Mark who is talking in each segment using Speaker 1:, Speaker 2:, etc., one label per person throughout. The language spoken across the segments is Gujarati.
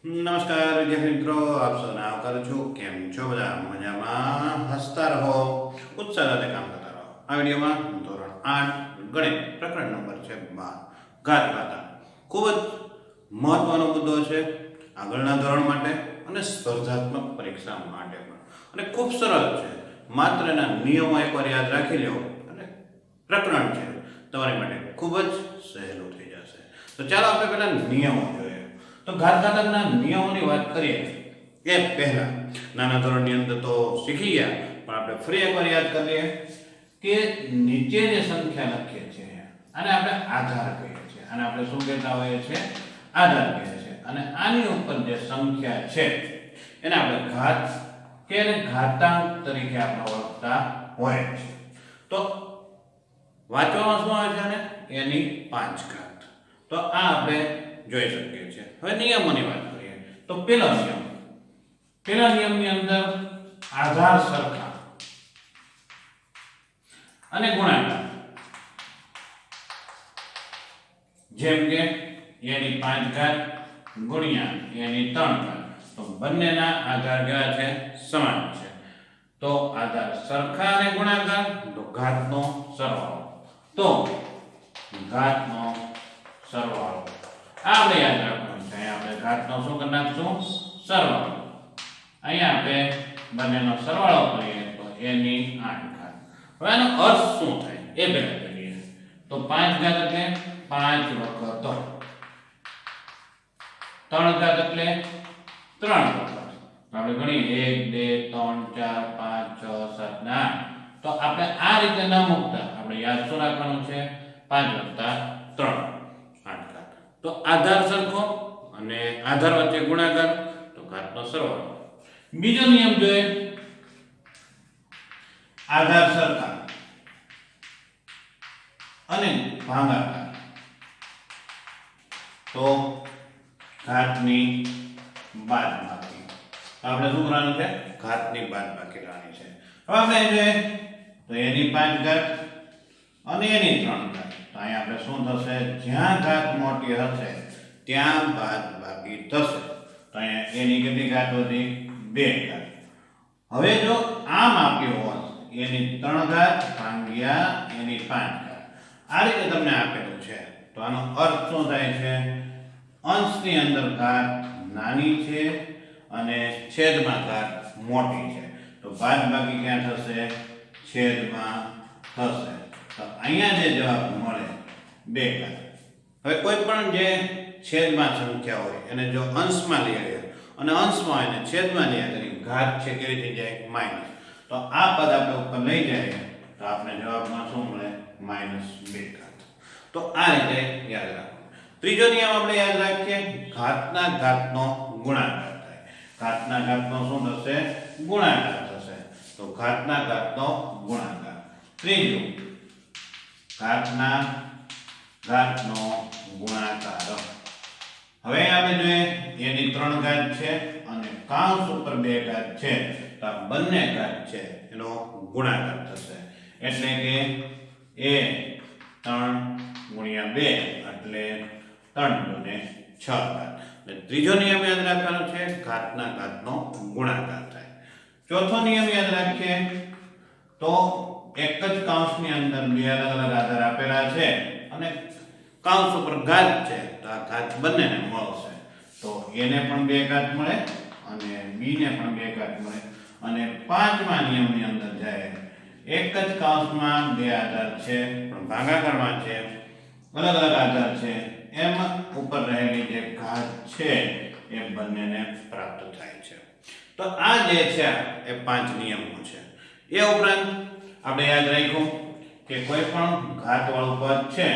Speaker 1: નમસ્કાર વિદ્યાર્થી મિત્રો, આપ સૌને આવકારું છું. કેમ છો બધા? મજામાં? હસતા રહો, ઉત્સાહ સાથે કામ કરતા રહો. આ વિડીયોમાં ધોરણ 8 ગણિત પ્રકરણ નંબર છે 12 ઘાત ઘાતાંક. ખૂબ જ મહત્વનો મુદ્દો છે આગળના ધોરણ માટે અને સ્પર્ધાત્મક પરીક્ષા માટે પણ, અને ખૂબ સરળ છે. માત્ર એના નિયમો એકવાર યાદ રાખી લો અને પ્રકરણ છે તમારી માટે ખૂબ જ સહેલું થઈ જશે. તો ચાલો આપણે પહેલા નિયમો જોઈએ. તો ઘાત ઘાતાંકના નિયમોની વાત કરીએ એ પહેલા નાના ધોરણની અંદર તો શીખી ગયા, પણ આપણે ફરી એકવાર યાદ કરીએ કે નીચે જે સંખ્યા લખીએ છીએ આને આપણે આધાર કહીએ છીએ. આને આપણે શું કહેતા હોઈએ છીએ? આધાર કહીએ છીએ. અને આની ઉપર જે સંખ્યા છે એને આપણે ઘાત કે ઘાતાંક તરીકે આપણે ઓળખતા હોય છે. તો વાંચવામાં શું આવે છે? અને એની 5 ઘાત. તો આ આપણે જોઈ શકીએ છીએ. હવે નિયમોની વાત કરીએ તો પહેલા નિયમની અંદર આધાર સરખા અને ગુણાકાર, જેમ કે એની 5 ઘાત ગુણ્યા એની 3 ઘાત. તો બંનેના આધાર કેવા છે? સમાન છે. તો આધાર સરખા અને ગુણાકાર તો ઘાતનો સરવાળો. તો ઘાતનો સરવાળો આપણે યાદ રાખવાનું છે. અહીંયા આપણે ઘાતનો શું કરી નાખશું? સરવાળો. અહીંયા આપણે બંનેનો સરવાળો કરીએ તો એની 8 ઘાત. હવે આનો અર્થ શું થાય એ પહેલા કરીએ. તો 5 ઘાત એટલે 5 વખત, 3 ઘાત એટલે 3 વખત. આપણે ગણીએ 1 2 3 4 5 6 7 8. તો આપણે આ રીતે ન મૂકતા આપણે યાદ શું રાખવાનું છે? 5 વત્તા 3, 8 ઘાત. તો આધાર સરખો અને આધાર વચ્ચે ગુણાકાર તો ઘાતનો સરવાળો. બીજો નિયમ જોઈએ, આધાર સરખા અને ભાગાકાર તો ઘાતની બાદબાકી. આપણે શું કરવાનું છે? ઘાતની બાદબાકી કરવાની છે. હવે આપણે જોઈએ તો એની 5 ઘાત અને એની 3 ઘાત. તો અહીંયા આપણે શું થશે? જ્યાં ઘાત મોટી હશે ત્યાં બાદબાકી થશે. તો અહીંયા એની કેટલી ઘાત વધી? 2 ઘાત. હવે જો આમ આપ્યું હોત એની 3 ઘાત ભાગ્યા એની 5 ઘાત, આ રીતે તમને આપેલું છે, તો આનો અર્થ શું થાય છે? અંશની અંદર ઘાત નાની છે અને છેદમાં ઘાત મોટી છે. તો બાદબાકી ક્યાં થશે? છેદમાં થશે. તો અહીંયા જે જવાબ મળે 2 ઘાત. હવે કોઈ પણ જે છેદમાં સંખ્યા હોય એને જો અંશમાં લઈ આવ્યા અને અંશમાં હોય ને છેદમાં લઈ આવી ઘાત છે કેવી થઈ જાય? માઈનસ. તો આ પદ આપણે ઉપર લઈ જઈએ તો આપણે જવાબમાં શું મળે? -2 ઘાત. તો આ રીતે યાદ રાખો. ત્રીજો નિયમ આપણે યાદ રાખીએ, ઘાતના ઘાતનો ગુણાકાર થાય. ઘાતના ઘાતનો શું થશે? ગુણાકાર થશે. તો ઘાતના ઘાતનો ગુણાકાર. ત્રીજું, ઘાતના ઘાતનો ગુણાકાર. હવે આપણે જોઈએ એની 3 ઘાત છે અને કૌંસ ઉપર 2 ઘાત છે, તો આ બંને ઘાત છે એનો ગુણાકાર થશે. એટલે કે એ 3 ગુણ્યા 2 એટલે 3 ને 6 ઘાત. એટલે ત્રીજો નિયમ યાદ રાખવાનો છે, ઘાતના ઘાતનો ગુણાકાર થાય. ચોથો નિયમ યાદ રાખીએ તો એક જ કૌંસની અંદર 2 અલગ અલગ આધાર આપેલા છે અને કૌંસ ઉપર ઘાત છે, તો આ ઘાત બંનેને મળશે. તો એને પણ 2 ઘાત મળે અને બી ને પણ 2 ઘાત મળે. અને પાંચમા નિયમની અંદર જાય, એક જ કૌંસમાં 2 આધાર છે પણ ભાગાકારમાં છે, અલગ અલગ આધાર છે, એમ ઉપર રહેલી જે ઘાત છે એ બંનેને પ્રાપ્ત થાય છે. તો આ જે છે એ 5 નિયમો છે. એ ઉપરાંત આપણે યાદ રાખ્યું કે કોઈ પણ ઘાતવાળું પદ છે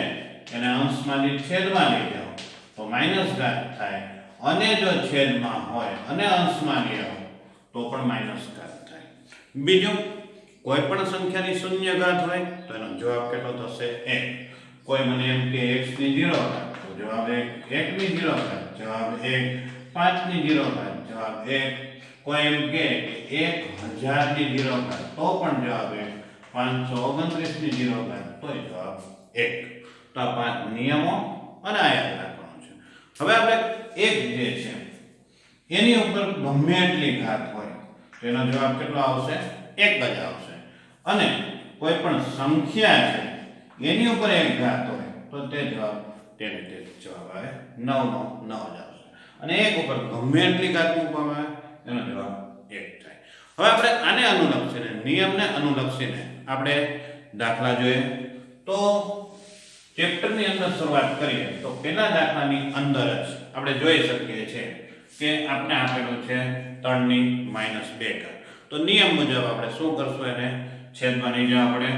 Speaker 1: એને અંશમાંથી છેદમાં લઈ જાઓ તો માઈનસ ઘાત થાય, અને જો છેદમાં હોય અને અંશમાં લઈ આવો તો પણ માઈનસ ઘાત થાય. બીજું, કોઈ પણ સંખ્યાની શૂન્ય ઘાત હોય તો એનો જવાબ કેટલો થશે? 1. કોઈ મને એમ કે x ની 0 ઘાત તો જવાબ 1, 1 ની 0 ઘાત જવાબ 1, 5 ની 0 ઘાત જવાબ 1. કોઈ એમ કે 1000 ની 0 ઘાત તો પણ જવાબ 1, 529 ની 0 ઘાત તો જવાબ 1. તો આ 5 નિયમો અને આ યાદ રાખવાનું છે. હવે આપણે એક જે છે એની ઉપર ગમે એટલી ઘાત હોય તો એનો જવાબ કેટલો આવશે? 1 જ આવશે. અને કોઈ પણ સંખ્યા છે એની ઉપર એક ઘાત હોય તો તે જવાબ તેને તે જવાબ આવે 9 નો 9 જ આવશે. અને એક ઉપર ગમે એટલી ઘાત મૂકવામાં આવે એનો જવાબ 1 થાય. હવે આપણે આને અનુલક્ષીને નિયમને અનુલક્ષીને આપણે દાખલા જોઈએ. તો ચેપ્ટરની અંદર શરૂઆત કરીએ તો પહેલા દાખલાની અંદર જ આપણે જોઈ શકીએ છીએ કે આપણે આપેલું છે 3 ની -2 ઘાત. તો નિયમ મુજબ આપણે શું કરશું? એને છેદમાં લઈ જવા પડે.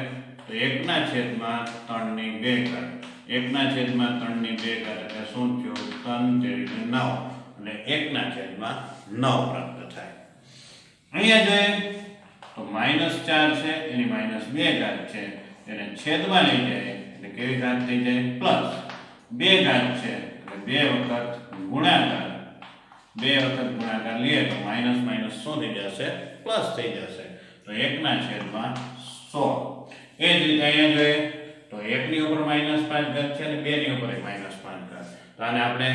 Speaker 1: તો 1 ના છેદમાં 3 ની 2 ઘાત. 1 ના છેદમાં 3 ની 2 ઘાત એટલે શું થયું? 3 તેરી 9 અને 1 ના છેદમાં 9 પ્રાપ્ત થાય. અહીંયા જોઈએ તો -4 છે એની -2 ઘાત છે એને છેદમાં લઈ જાય એટલે કેવી ઘાત થઈ જાય? પ્લસ 2 ઘાત છે એટલે 2 વખત ગુણાકાર. 2 વખત ગુણાકાર લઈએ તો માઈનસ માઈનસ શું થઈ જશે? પ્લસ થઈ જશે. તો 1 ના છેદમાં 100. એ જ રીતે અહીંયા જોઈએ તો 1 ની ઉપર -5 ઘાત છે અને 2 ની ઉપર -5 ઘાત. તો આને આપણે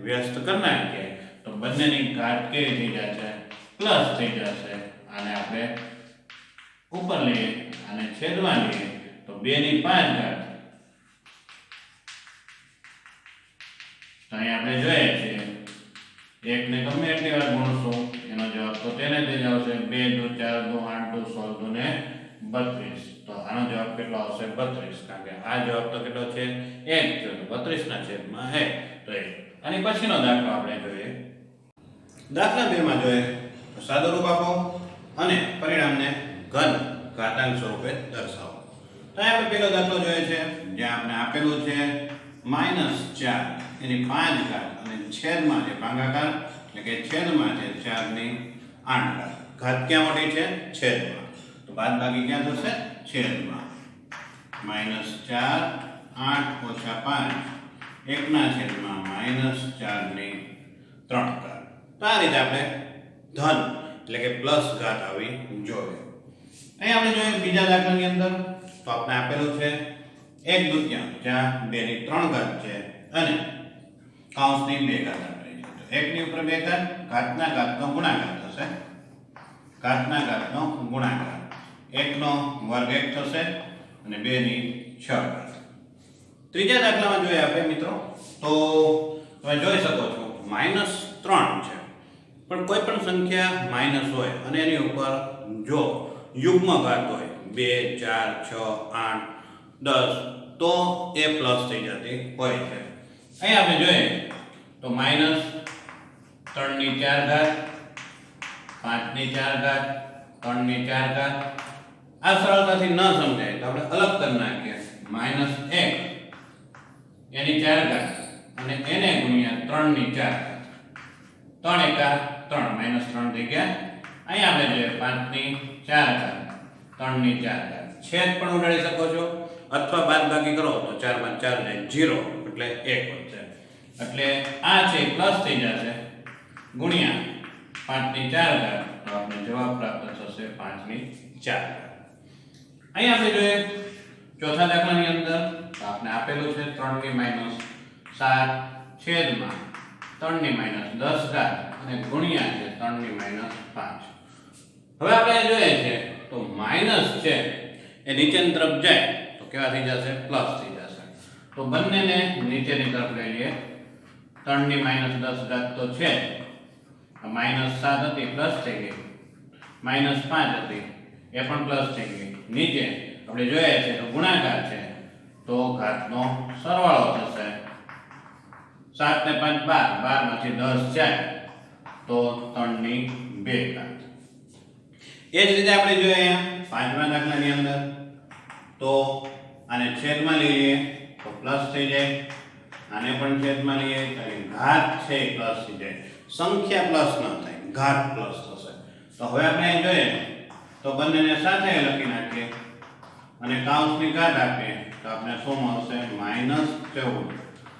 Speaker 1: વ્યસ્ત કરી નાખીએ તો બંનેની ઘાત કેવી થઈ જશે? પ્લસ થઈ જશે. આને આપણે ઉપર લઈએ અને છેદમાં લઈએ તો 2 ની 5 ઘાત. તો અહીં આપણે જોઈએ છીએ 1 ને ગમે એટલી વાર ગુણશું એનો જવાબ તો તેને જ આવશે. 2 દુ 4 દુ 8 દુ 16 દુ ને 32. તો આનો જવાબ કેટલો આવશે? 32. કારણ કે આ જવાબ તો કેટલો છે? 1 છે. તો 32 ના છેદમાં 1 તો 1. અને પછીનો દાખલો આપણે જોઈએ. દાખલા 2 માં જોઈએ તો સાદુરૂપ આપો અને પરિણામને ઘન ઘાતાંક સ્વરૂપે દર્શાવો. તો આપણે પહેલો દાખલો જોઈએ છે જ્યાં આપણે આપેલું છે -4 એની 5 ઘાત અને છેદમાં છે ભાગાકાર એટલે કે છેદમાં છે 4 ની 8 ઘાત. ઘાત ક્યાં મોટી છે? છેદમાં. તો બાદબાકી ક્યાં થશે? છેદમાં. -4 8 - 5 1 ના છેદમાં -4 ની 3 ઘાત. તો આ રીતે આપણે ધન એટલે કે પ્લસ ઘાત આવી જોઈએ. અહીં આપણે જોઈએ બીજા દાખલાની અંદર તો આપણે આપેલું છે 1/2 જ્યાં 2 ની 3 ઘાત છે અને કૌંસની 2 ઘાત આપેલી છે. તો 1 ની ઉપર 2 ઘાત ઘાતના ઘાતનો ગુણાકાર થશે. ઘાતના ઘાતનો ગુણાકાર 1 નો વર્ગ 1 થશે અને 2 ની 6 ઘાત. ત્રીજા દાખલામાં જોઈએ આપણે મિત્રો તો તમે જોઈ શકો છો -3 છે પણ કોઈ પણ સંખ્યા માઈનસ હોય અને એની ઉપર જો યુગ્મ ઘાત હોય 2 4 6 8 10 તો એ પ્લસ થઈ જતી હોય છે. અહીં આપણે જોઈએ તો -3 ની 4 ઘાત 5 ની 4 ઘાત 3 ની 4 ઘાત. આ સરળતાથી ન સમજાય તો આપણે અલગ કરી નાખીએ. -1 એની 4 ઘાત અને એને ગુણ્યા 3 ની 4 ઘાત. 3 એકા 3 -3 થઈ ગયા. અહીં આપણે જોઈએ 5 ની 4 ઘાત 3 ની 4 ઘાત. છેદ પણ ઉડાડી શકો છો અથવા બાદબાકી કરો તો 4 માં 4 જાય 0 એટલે 1 વધશે. એટલે આ છે પ્લસ થઈ જશે ગુણ્યા 5 ની 4 ઘાત. તો આપણે જવાબ પ્રાપ્ત થશે 5 ની 4 ઘાત. અહીં આપણે જોઈએ ચોથા દાખલાની અંદર તો આપણે આપેલું છે 3 ની -7 છેદમાં 3 ની -10 ઘાત અને ગુણ્યા છે 3 ની -5. હવે આપણે જોઈએ છે તો માઈનસ છે એ નીચેની તરફ જાય તો કેવા થઈ જશે? પ્લસ થઈ જશે. તો બંનેને નીચેની તરફ લઈ લઈએ. 3 ની -10 ઘાત તો છે -7 હતી પ્લસ થઈ ગઈ. -5 હતી એ પણ પ્લસ થઈ ગઈ. નીચે આપણે જોઈએ છે તો ગુણાકાર છે તો ઘાતનો સરવાળો થશે. 7 ને 5 12 માંથી 10 જાય તો 3 ની 2 ઘાત. એ જ રીતે આપણે જોઈએ અહીંયા પાંચમા દાખલાની અંદર તો આને છેદમાં લઈએ તો પ્લસ થઈ જાય. આને પણ છેદમાં લઈએ તો ઘાત છે પ્લસ થઈ જાય. સંખ્યા પ્લસ ન થાય ઘાત પ્લસ થશે. તો હવે આપણે જોઈએ તો બંનેને સાથે લખી નાખીએ અને કૌંસની ઘાત આપીએ તો આપણે શું મળશે? -14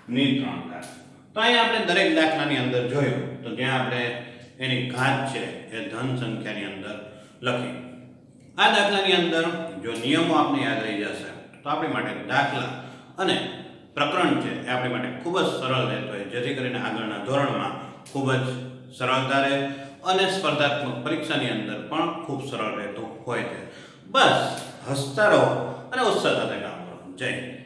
Speaker 1: ની 3 ઘાત. તો અહીંયા આપણે દરેક દાખલાની અંદર જોયું તો જ્યાં આપણે એની ઘાત છે એ ધન સંખ્યાની અંદર લખી. આ દાખલાની અંદર જો નિયમો આપણે યાદ રહી જશે તો આપણી માટે દાખલા અને પ્રકરણ છે એ આપણી માટે ખૂબ જ સરળ રહેતો હોય જેથી કરીને આગળના ધોરણમાં ખૂબ જ સરળતા રહે અને સ્પર્ધાત્મક પરીક્ષાની અંદર પણ ખૂબ સરળ રહેતું હોય છે. બસ હસતા રહો અને ઉત્સાહ સાથે કામ કરો. જય હિન્દ.